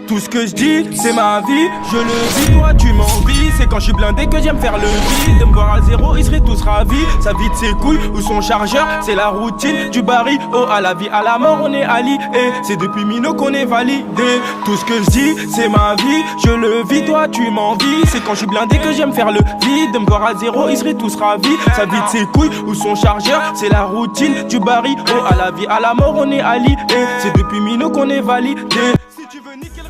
Tout ce que je dis, c'est ma vie, je le vis, toi tu m'envies. C'est quand je suis blindé que j'aime faire le vide. De me voir à zéro, ils seraient tous ravis. Ça vide ses couilles ou son chargeur, c'est la routine du baril. Oh, à la vie, à la mort, on est alliés. C'est depuis Mino qu'on est validé. Tout ce que je dis, c'est ma vie, je le vis, toi tu m'envies. C'est quand je suis blindé que j'aime faire le vide. De me voir à zéro, ils seraient tous ravis. Ça vide ses couilles ou son chargeur, c'est la routine du baril. Oh, à la vie, à la mort, on est alliés. C'est depuis Mino qu'on est validé.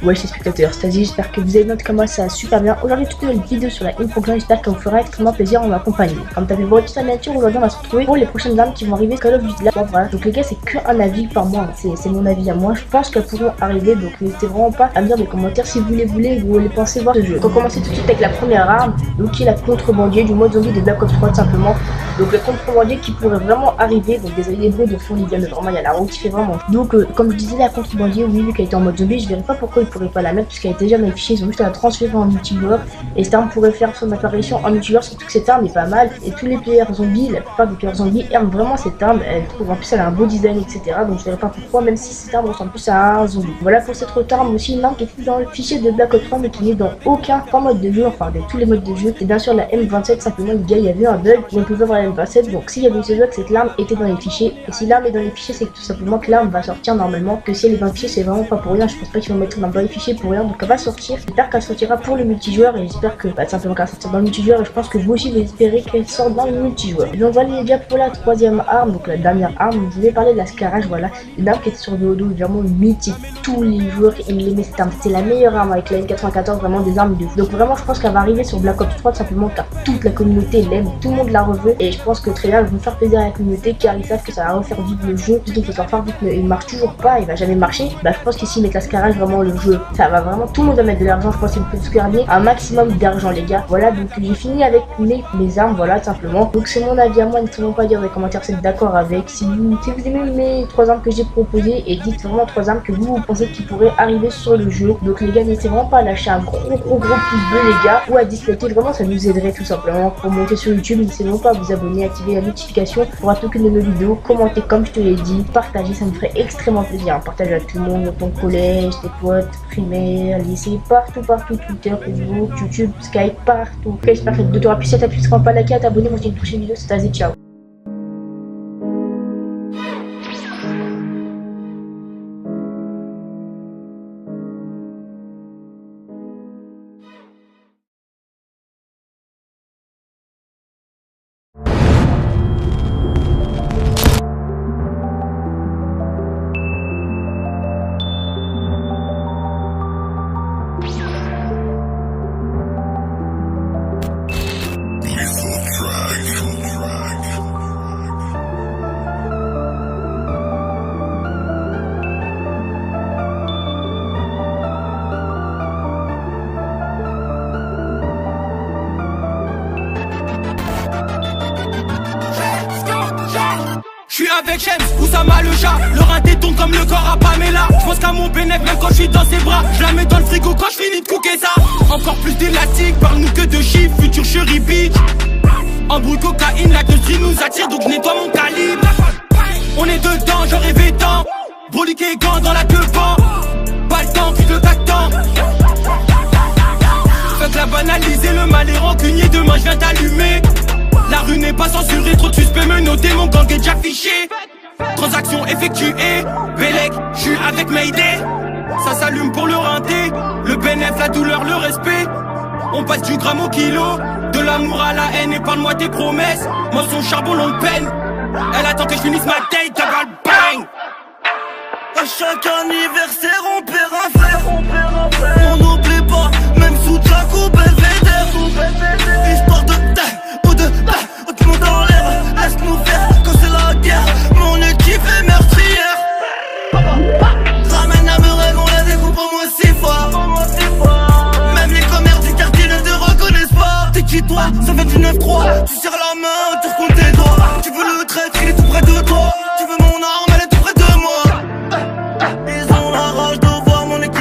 Ouais, chers spectateurs, c'est-à-dire j'espère que vous allez noter comme moi, ça va super bien. Aujourd'hui, toute une vidéo sur la Infograin, j'espère qu'elle vous fera extrêmement plaisir en m'accompagnant. Comme t'as pu voir toute la nature, aujourd'hui on va se retrouver pour les prochaines armes qui vont arriver Call of Duty. Là, voilà. Donc les gars, c'est qu'un avis par moi, c'est mon avis à moi. Je pense qu'elles pourront arriver, donc n'hésitez vraiment pas à me dire dans les commentaires si vous les voulez, vous voulez penser voir ce jeu. Donc on va commencer tout de suite avec la première arme, donc qui est la contrebandier du mode zombie de Black Ops 3 tout simplement. Donc le contrebandier qui pourrait vraiment arriver, donc des alliés bleus de fond, il vient vraiment, il y a la roue qui fait vraiment. Donc comme je disais, la contrebandier, oui, vu qu'elle était en mode zombie, je verrai pas pourquoi ils pourraient pas la mettre, puisqu'elle est déjà dans les fichiers, ils ont juste à la transférer en multijoueur. Et cette arme pourrait faire son apparition en multijoueur, surtout que cette arme est pas mal. Et tous les players zombies, la plupart des players zombies aiment vraiment cette arme. Elle trouve en plus elle a un beau design, etc. Donc je verrai pas pourquoi, même si cette arme ressemble plus à un zombie. Voilà pour cette autre arme aussi, une arme qui est dans le fichier de Black Ops 3 mais qui n'est dans aucun mode de jeu, enfin de tous les modes de jeu. Et bien sûr la M27, simplement le gars il y avait un bug, on pouvait avoir la M27. Donc s'il y avait eu ce bug, c'est que l'arme était dans les fichiers. Et si l'arme est dans les fichiers, c'est tout simplement que l'arme va sortir normalement. Que si elle est dans les fichiers, c'est vraiment pas pour rien. Je pense pas qu'ils vont mettre dans les fichiers pour rien. Donc elle va sortir. J'espère qu'elle sortira pour le multijoueur et j'espère que simplement qu'elle sortira dans le multijoueur. Et je pense que vous aussi vous espérez qu'elle sorte dans le multijoueur. Et donc voilà les gars pour la troisième arme, donc la dernière arme. Je vais parler de la Scarage. Voilà, une arme qui est sur le dos, vraiment mythique. Tous les joueurs aiment l'aimer cette arme. C'est la meilleure arme avec la N94, vraiment des armes de fou. Donc vraiment je pense qu'elle va arriver sur Black Ops 3 tout simplement car toute la communauté l'aime, tout le monde la reveut et je pense que très bien ils vont faire plaisir à la communauté car ils savent que ça va refaire vivre le jeu. Surtout que leur faire vite il marche toujours pas, il va jamais marcher. Je pense qu'ici mettre la Scarage, vraiment le jeu, ça va vraiment, tout le monde va mettre de l'argent. Je pense qu'il faut se garder un maximum d'argent les gars. Voilà, donc j'ai fini avec mes armes, voilà tout simplement. Donc c'est mon avis à moi, n'hésitez pas à dire dans les commentaires si vous êtes d'accord avec, si vous aimez mes 3 armes que j'ai proposées et dites vraiment 3 armes que vous pensez qui pourraient arriver sur le jeu. Donc les gars, n'hésitez vraiment pas à lâcher un gros pouce bleu les gars ou à disliker, vraiment ça nous aiderait tout simplement pour monter sur YouTube. N'hésitez vraiment pas à vous abonner, activer la notification pour rater aucune de nos vidéos, commenter comme je te l'ai dit, partager, ça me ferait extrêmement plaisir. Partager à tout le monde, ton collège, tes potes, primaire, lycée, partout, Twitter, Facebook, YouTube, Skype, partout. Ok, j'espère que cette vidéo t'aura plu. Si t'as plu, n'hésite pas à liker, à t'abonner. Moi je te dis une prochaine vidéo, c'est Azé, ciao. J'suis avec James, Oussama le chat. Le raté tombe comme le corps à Pamela. J'pense qu'à mon bénéf même quand j'suis dans ses bras. J'la mets dans le frigo quand j'finis de cooker ça. Encore plus d'élastique, parle-nous que de chiffres. Future chérie bitch. Embrouille cocaïne, la gueulerie nous attire. Donc nettoie mon calibre. On est dedans, j'en rêvais tant. Broliqué gants dans la queue vent. Pas le temps, puis le t'attends. Fuck la banaliser, le mal est rancunier. Demain j'viens t'allumer. La rue n'est pas censurée, trop de suspects me noter, mon gang est déjà fiché. Transaction effectuée, Bélec, j'suis avec Mayday. Ça s'allume pour le rinté, le bénéf, la douleur, le respect. On passe du gramme au kilo, de l'amour à la haine, épargne-moi tes promesses. Moi son charbon longue peine, elle attend que je finisse ma date, t'as le bang. À chaque anniversaire on perd un frère. On n'oublie pas, même sous ta coupe belvédère. Histoire de tout le monde en l'air, laisse-nous faire quand c'est la guerre. Mon équipe est meurtrière. Ramène à me rêve, on la découpe au moins 6 fois. Même les commères du quartier ne te reconnaissent pas. T'es qui toi, ça fait du 9-3. Tu serres la main, tu recomptes tes doigts. Tu veux le traître, il est tout près de toi. Tu veux mon arme, elle est tout près de moi. Ils ont la rage de voir mon équipe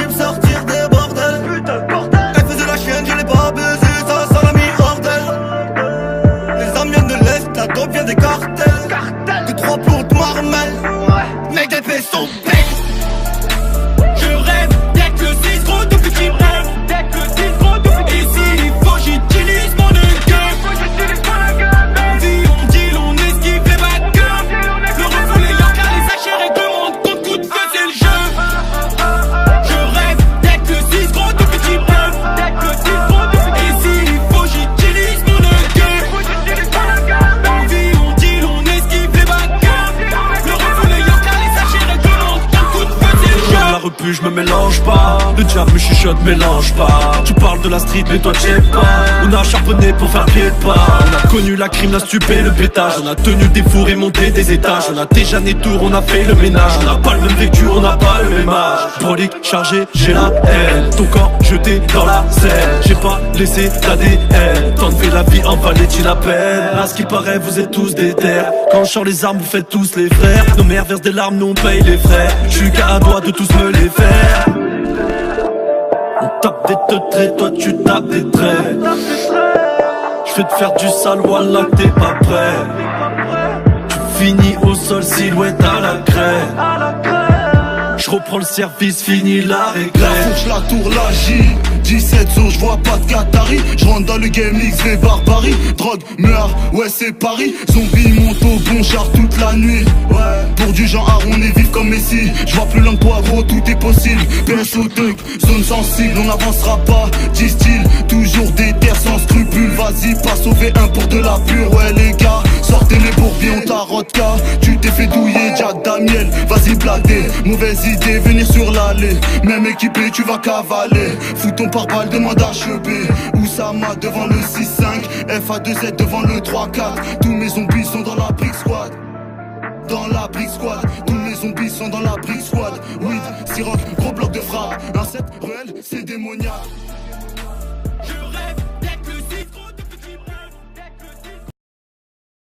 pas. Le diable me chuchote, mélange pas. Tu parles de la street mais toi tu sais pas. On a charbonné pour faire pied de pas. On a connu la crime, la stupé, le pétage. On a tenu des fours et monté des étages. On a déjà né tour, on a fait le ménage. On n'a pas le même vécu, on n'a pas le même âge. Brolique chargé, j'ai la haine. Ton corps jeté dans la scène. J'ai pas laissé d'ADN. T'enlever la vie en Valentine à peine. À ce qui paraît, vous êtes tous des terres. Quand je sors les armes, vous faites tous les frères. Nos mères versent des larmes, nous on paye les frais. J'suis qu'à un doigt de tous me les faire. On tape des traits, toi tu tapes des traits. J'vais te faire du sale, wallah t'es pas prêt. Tu finis au sol, silhouette à la craie. J'reprends le service, fini la régresse. La fourche, la tour, la J 17 zo, j'vois pas de Qatari. J'rentre dans le game XV barbarie. Drogue, meurt, ouais c'est Paris. Zombie monte au bon char toute la nuit. Ouais, pour du genre on est vif comme Messi. J'vois plus loin que toi gros, tout est possible. PSO Tuck, zone sensible, on n'avancera pas, disent-ils. Toujours des terres sans scrupules. Vas-y, pas sauver un pour de la pure. Ouais les gars, sortez les bourbiers, on tarote cas. Tu t'es fait douiller, Jack Daniel. Vas-y blaguer, mauvaise idée, venir sur l'allée. Même équipé, tu vas cavaler. Fous ton pare-balles, demande à Chebé. Oussama devant le 6-5, FA2Z devant le 3-4. Tous mes zombies sont dans la Brick Squad. Dans la Brick Squad, tous mes zombies sont dans la Brick Squad. Weed, Siroc, gros bloc de frappe. Un 7 ruelle, c'est démoniaque.